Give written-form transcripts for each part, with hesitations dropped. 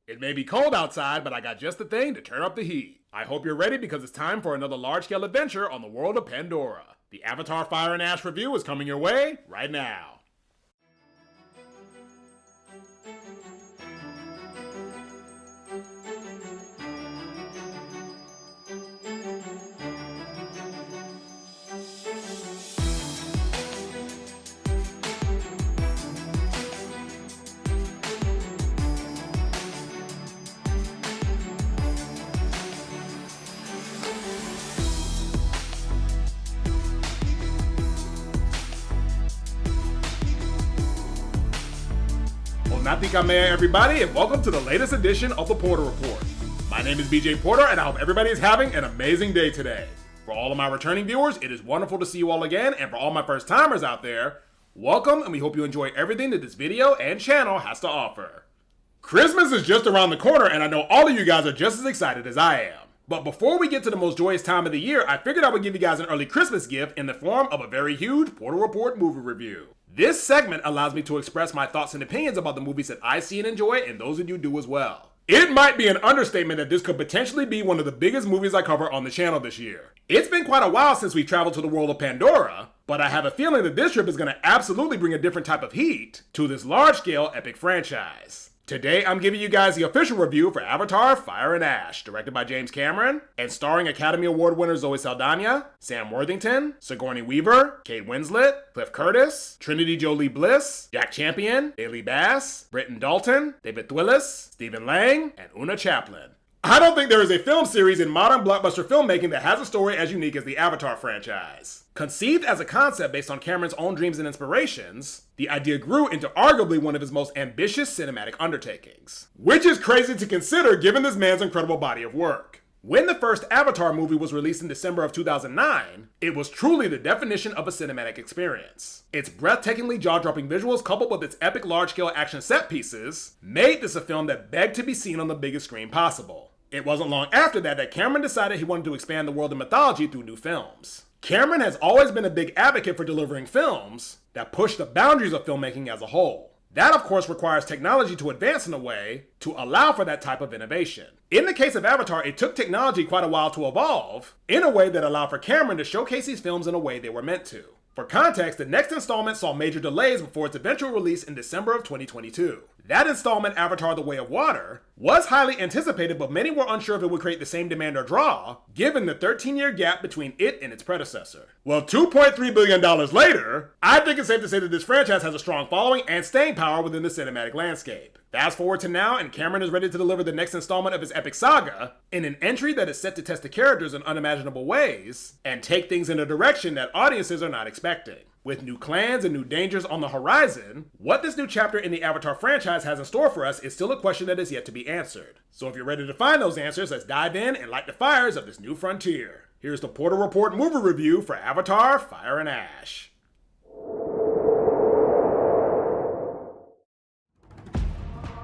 It may be cold outside, but I got just the thing to turn up the heat. I hope you're ready because it's time for another large-scale adventure on the world of Pandora. The Avatar Fire and Ash review is coming your way right now. Natika Mea, everybody, and welcome to the latest edition of the Porter Report. My name is BJ Porter, and I hope everybody is having an amazing day today. For all of my returning viewers, it is wonderful to see you all again, and for all my first timers out there, welcome, and we hope you enjoy everything that this video and channel has to offer. Christmas is just around the corner, and I know all of you guys are just as excited as I am. But before we get to the most joyous time of the year, I figured I would give you guys an early Christmas gift in the form of a very huge Porter Report movie review. This segment allows me to express my thoughts and opinions about the movies that I see and enjoy, and those of you do as well. It might be an understatement that this could potentially be one of the biggest movies I cover on the channel this year. It's been quite a while since we've traveled to the world of Pandora, but I have a feeling that this trip is going to absolutely bring a different type of heat to this large-scale epic franchise. Today, I'm giving you guys the official review for Avatar Fire and Ash, directed by James Cameron, and starring Academy Award winner Zoe Saldana, Sam Worthington, Sigourney Weaver, Kate Winslet, Cliff Curtis, Trinity Jolie Bliss, Jack Champion, Bailey Bass, Britton Dalton, David Thewlis, Stephen Lang, and Una Chaplin. I don't think there is a film series in modern blockbuster filmmaking that has a story as unique as the Avatar franchise. Conceived as a concept based on Cameron's own dreams and inspirations, the idea grew into arguably one of his most ambitious cinematic undertakings. Which is crazy to consider given this man's incredible body of work. When the first Avatar movie was released in December of 2009, it was truly the definition of a cinematic experience. Its breathtakingly jaw-dropping visuals coupled with its epic large-scale action set pieces made this a film that begged to be seen on the biggest screen possible. It wasn't long after that Cameron decided he wanted to expand the world of mythology through new films. Cameron has always been a big advocate for delivering films that push the boundaries of filmmaking as a whole. That, of course, requires technology to advance in a way to allow for that type of innovation. In the case of Avatar, it took technology quite a while to evolve in a way that allowed for Cameron to showcase these films in a way they were meant to. For context, the next installment saw major delays before its eventual release in December of 2022. That installment, Avatar: The Way of Water, was highly anticipated, but many were unsure if it would create the same demand or draw, given the 13-year gap between it and its predecessor. Well, $2.3 billion later, I think it's safe to say that this franchise has a strong following and staying power within the cinematic landscape. Fast forward to now, and Cameron is ready to deliver the next installment of his epic saga in an entry that is set to test the characters in unimaginable ways and take things in a direction that audiences are not expecting. With new clans and new dangers on the horizon, what this new chapter in the Avatar franchise has in store for us is still a question that is yet to be answered. So if you're ready to find those answers, let's dive in and light the fires of this new frontier. Here's the Porter Report movie review for Avatar Fire and Ash.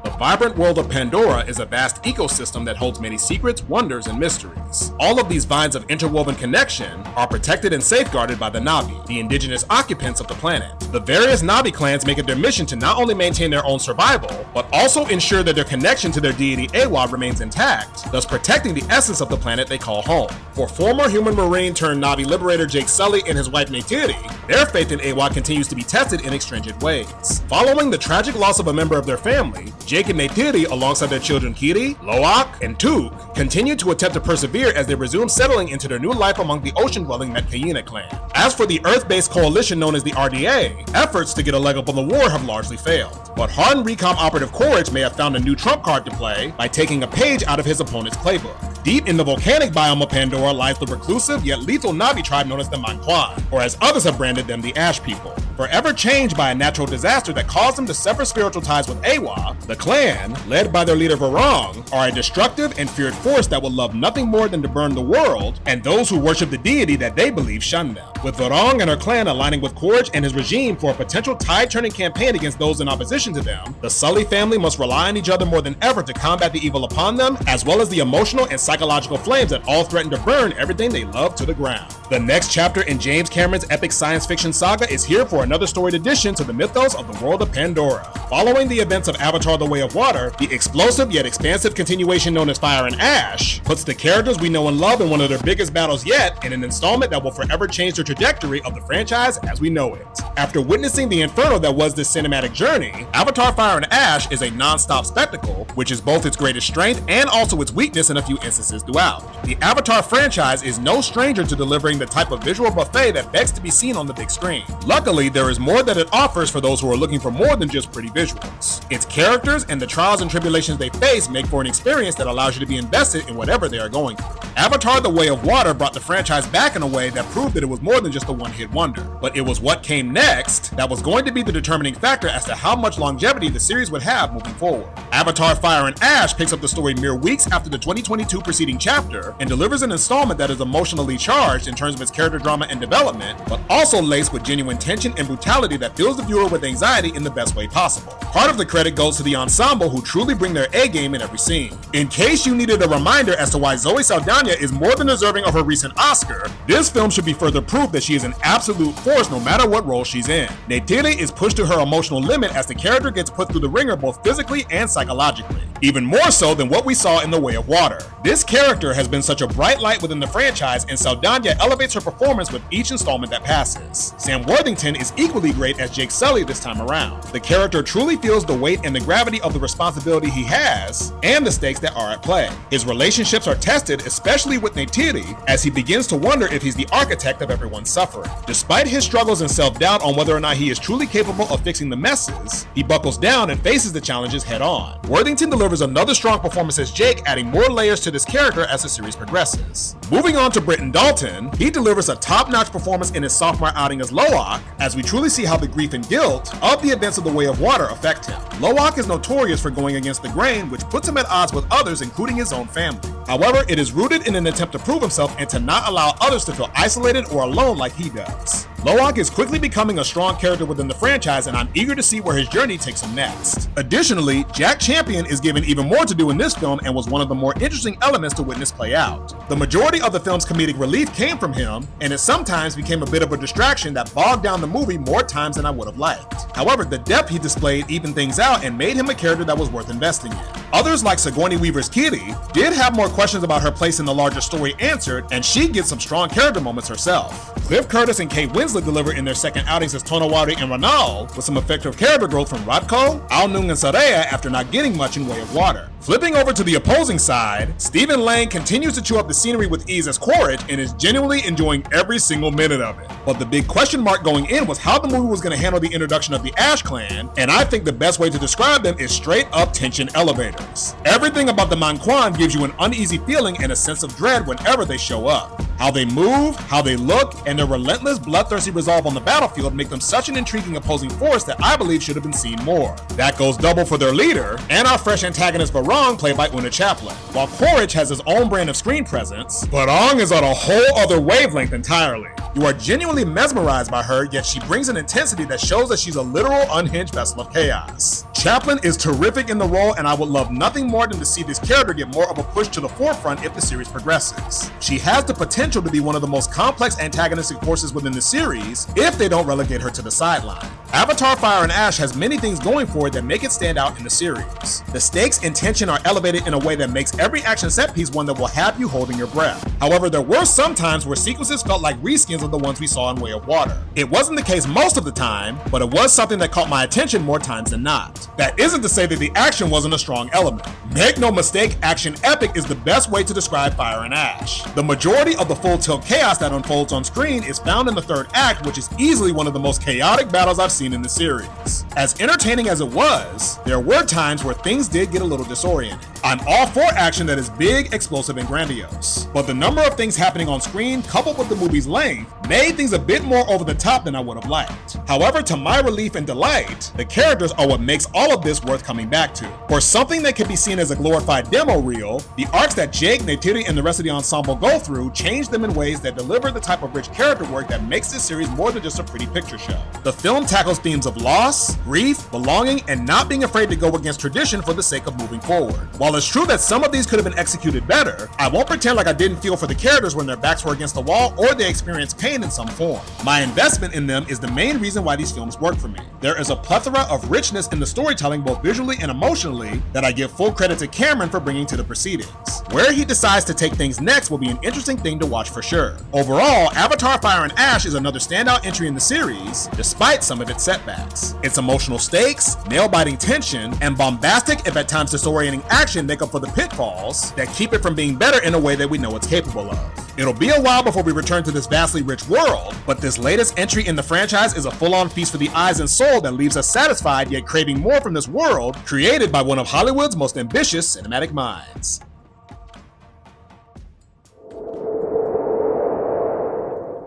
The vibrant world of Pandora is a vast ecosystem that holds many secrets, wonders, and mysteries. All of these vines of interwoven connection are protected and safeguarded by the Na'vi, the indigenous occupants of the planet. The various Na'vi clans make it their mission to not only maintain their own survival, but also ensure that their connection to their deity Awa remains intact, thus protecting the essence of the planet they call home. For former human marine turned Na'vi liberator Jake Sully and his wife Neytiri, their faith in Awa continues to be tested in extrinsic ways. Following the tragic loss of a member of their family, Jake and Neytiri, alongside their children Kiri, Loak, and Tuk, continue to attempt to persevere as they resume settling into their new life among the ocean-dwelling Metkayina clan. As for the Earth-based coalition known as the RDA, efforts to get a leg up on the war have largely failed. But hardened recon operative Courage may have found a new trump card to play by taking a page out of his opponent's playbook. Deep in the volcanic biome of Pandora lies the reclusive yet lethal Na'vi tribe known as the Manquan, or as others have branded them, the Ash People. Forever changed by a natural disaster that caused them to sever spiritual ties with Awa, the clan, led by their leader Varong, are a destructive and feared force that will love nothing more than to burn the world and those who worship the deity that they believe shun them. With Varong and her clan aligning with Courage and his regime for a potential tide-turning campaign against those in opposition to them, the Sully family must rely on each other more than ever to combat the evil upon them, as well as the emotional and psychological flames that all threaten to burn everything they love to the ground. The next chapter in James Cameron's epic science fiction saga is here for another storied addition to the mythos of the world of Pandora. Following the events of Avatar: The Way of Water, the explosive yet expansive continuation known as Fire and Ash puts the characters we know and love in one of their biggest battles yet, in an installment that will forever change the trajectory of the franchise as we know it. After witnessing the inferno that was this cinematic journey, Avatar: Fire and Ash is a non-stop spectacle, which is both its greatest strength and also its weakness in a few instances throughout. The Avatar franchise is no stranger to delivering the type of visual buffet that begs to be seen on the big screen. Luckily, there is more that it offers for those who are looking for more than just pretty visuals. Its characters and the trials and tribulations they face make for an experience that allows you to be invested in whatever they are going through. Avatar: The Way of Water brought the franchise back in a way that proved that it was more than just a one-hit wonder, but it was what came next that was going to be the determining factor as to how much longevity the series would have moving forward. Avatar: Fire and Ash picks up the story mere weeks after the 2022 preceding chapter and delivers an installment that is emotionally charged in terms of its character drama and development, but also laced with genuine tension and brutality that fills the viewer with anxiety in the best way possible. Part of the credit goes to the ensemble, who truly bring their A game in every scene. In case you needed a reminder as to why Zoe Saldana is more than deserving of her recent Oscar, this film should be further proof that she is an absolute force no matter what role she's in. Neytiri is pushed to her emotional limit as the character gets put through the ringer both physically and psychologically, even more so than what we saw in The Way of Water. This character has been such a bright light within the franchise, and Saldana elevates her performance with each installment that passes. Sam Worthington is equally great as Jake Sully this time around. The character truly feels the weight and the gravity of the responsibility he has and the stakes that are at play. His relationships are tested, especially with Neytiri, as he begins to wonder if he's the architect of everyone's suffering. Despite his struggles and self-doubt on whether or not he is truly capable of fixing the messes, he buckles down and faces the challenges head on. Worthington delivers another strong performance as Jake, adding more layers to this character as the series progresses. Moving on to Britton Dalton, he delivers a top-notch performance in his sophomore outing as Loak, as we truly see how the grief and guilt of the events of The Way of Water affect him. Loak is notorious for going against the grain, which puts him at odds with others, including his own family. However, it is rooted in an attempt to prove himself and to not allow others to feel isolated or alone like he does. Loak is quickly becoming a strong character within the franchise, and I'm eager to see where his journey takes him next. Additionally, Jack Champion is given even more to do in this film and was one of the more interesting elements to witness play out. The majority of the film's comedic relief came from him, and it sometimes became a bit of a distraction that bogged down the movie more times than I would have liked. However, the depth he displayed evened things out and made him a character that was worth investing in. Others, like Sigourney Weaver's Kitty, did have more questions about her place in the larger story answered, and she gets some strong character moments herself. Cliff Curtis and Kate Winslet deliver in their second outings as Tonawari and Ranal, with some effective character growth from Radko, Aonung, and Saraya after not getting much in Way of Water. Flipping over to the opposing side, Stephen Lang continues to chew up the scenery with ease as Quaritch and is genuinely enjoying every single minute of it. But the big question mark going in was how the movie was going to handle the introduction of the Ash Clan, and I think the best way to describe them is straight up tension elevators. Everything about the Manquan gives you an uneasy feeling and a sense of dread whenever they show up. How they move, how they look, and their relentless, bloodthirsty resolve on the battlefield make them such an intriguing opposing force that I believe should have been seen more. That goes double for their leader, and our fresh antagonist Barong, played by Una Chaplin. While Quaritch has his own brand of screen presence, Barong is on a whole other wavelength entirely. You are genuinely mesmerized by her, yet she brings an intensity that shows that she's a literal unhinged vessel of chaos. Chaplin is terrific in the role, and I would love nothing more than to see this character get more of a push to the forefront if the series progresses. She has the potential to be one of the most complex antagonistic forces within the series if they don't relegate her to the sideline. Avatar: Fire and Ash has many things going for it that make it stand out in the series. The stakes and tension are elevated in a way that makes every action set piece one that will have you holding your breath. However, there were some times where sequences felt like reskins of the ones we saw in Way of Water. It wasn't the case most of the time, but it was something that caught my attention more times than not. That isn't to say that the action wasn't a strong element. Make no mistake, action epic is the best way to describe Fire and Ash. The majority of the full tilt chaos that unfolds on screen is found in the third act, which is easily one of the most chaotic battles I've seen in the series. As entertaining as it was, there were times where things did get a little disorienting. I'm all for action that is big, explosive, and grandiose, but the number of things happening on screen, coupled with the movie's length, made things a bit more over the top than I would have liked. However, to my relief and delight, the characters are what makes all of this worth coming back to. For something that could be seen as a glorified demo reel, the arcs that Jake, Neytiri, and the rest of the ensemble go through change them in ways that deliver the type of rich character work that makes this series more than just a pretty picture show. The film tackles themes of loss, grief, belonging, and not being afraid to go against tradition for the sake of moving forward. While it's true that some of these could have been executed better, I won't pretend like I didn't feel for the characters when their backs were against the wall or they experienced pain in some form. My investment in them is the main reason why these films work for me. There is a plethora of richness in the storytelling both visually and emotionally that I give full credit to Cameron for bringing to the proceedings. Where he decides to take things next will be an interesting thing to watch for sure. Overall, Avatar Fire and Ash is another standout entry in the series, despite some of its setbacks. Its emotional stakes, nail-biting tension, and bombastic, if at times disorienting action make up for the pitfalls that keep it from being better in a way that we know it's capable of. It'll be a while before we return to this vastly rich world, but this latest entry in the franchise is a full-on feast for the eyes and soul that leaves us satisfied yet craving more from this world created by one of Hollywood's most ambitious cinematic minds.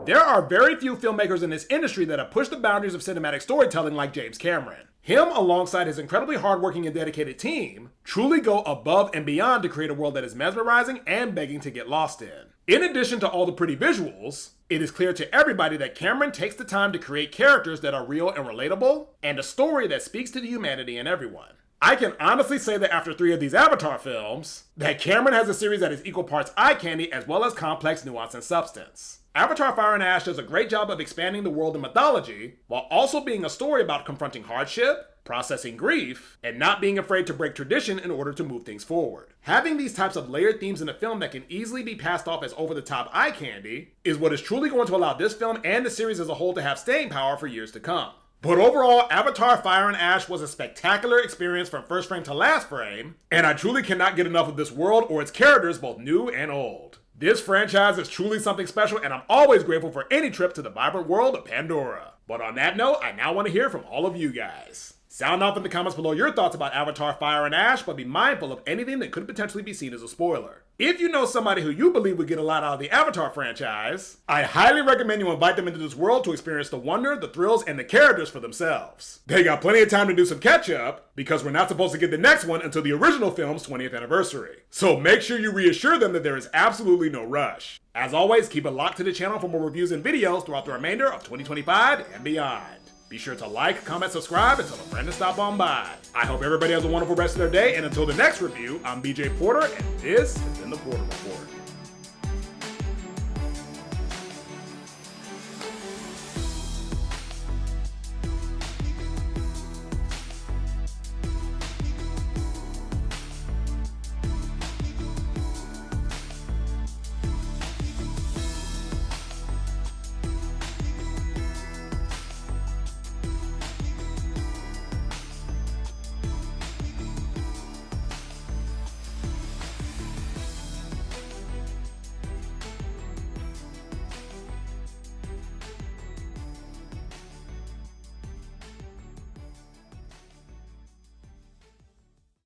There are very few filmmakers in this industry that have pushed the boundaries of cinematic storytelling like James Cameron. Him, alongside his incredibly hardworking and dedicated team, truly go above and beyond to create a world that is mesmerizing and begging to get lost in. In addition to all the pretty visuals, it is clear to everybody that Cameron takes the time to create characters that are real and relatable, and a story that speaks to the humanity in everyone. I can honestly say that after 3 of these Avatar films, that Cameron has a series that is equal parts eye candy as well as complex nuance and substance. Avatar Fire and Ash does a great job of expanding the world and mythology, while also being a story about confronting hardship, processing grief, and not being afraid to break tradition in order to move things forward. Having these types of layered themes in a film that can easily be passed off as over-the-top eye candy is what is truly going to allow this film and the series as a whole to have staying power for years to come. But overall, Avatar Fire and Ash was a spectacular experience from first frame to last frame, and I truly cannot get enough of this world or its characters, both new and old. This franchise is truly something special, and I'm always grateful for any trip to the vibrant world of Pandora. But on that note, I now want to hear from all of you guys. Sound off in the comments below your thoughts about Avatar Fire and Ash, but be mindful of anything that could potentially be seen as a spoiler. If you know somebody who you believe would get a lot out of the Avatar franchise, I highly recommend you invite them into this world to experience the wonder, the thrills, and the characters for themselves. They got plenty of time to do some catch up, because we're not supposed to get the next one until the original film's 20th anniversary. So make sure you reassure them that there is absolutely no rush. As always, keep it locked to the channel for more reviews and videos throughout the remainder of 2025 and beyond. Be sure to like, comment, subscribe, and tell a friend to stop on by. I hope everybody has a wonderful rest of their day, and until the next review, I'm BJ Porter, and this has been The Porter Report.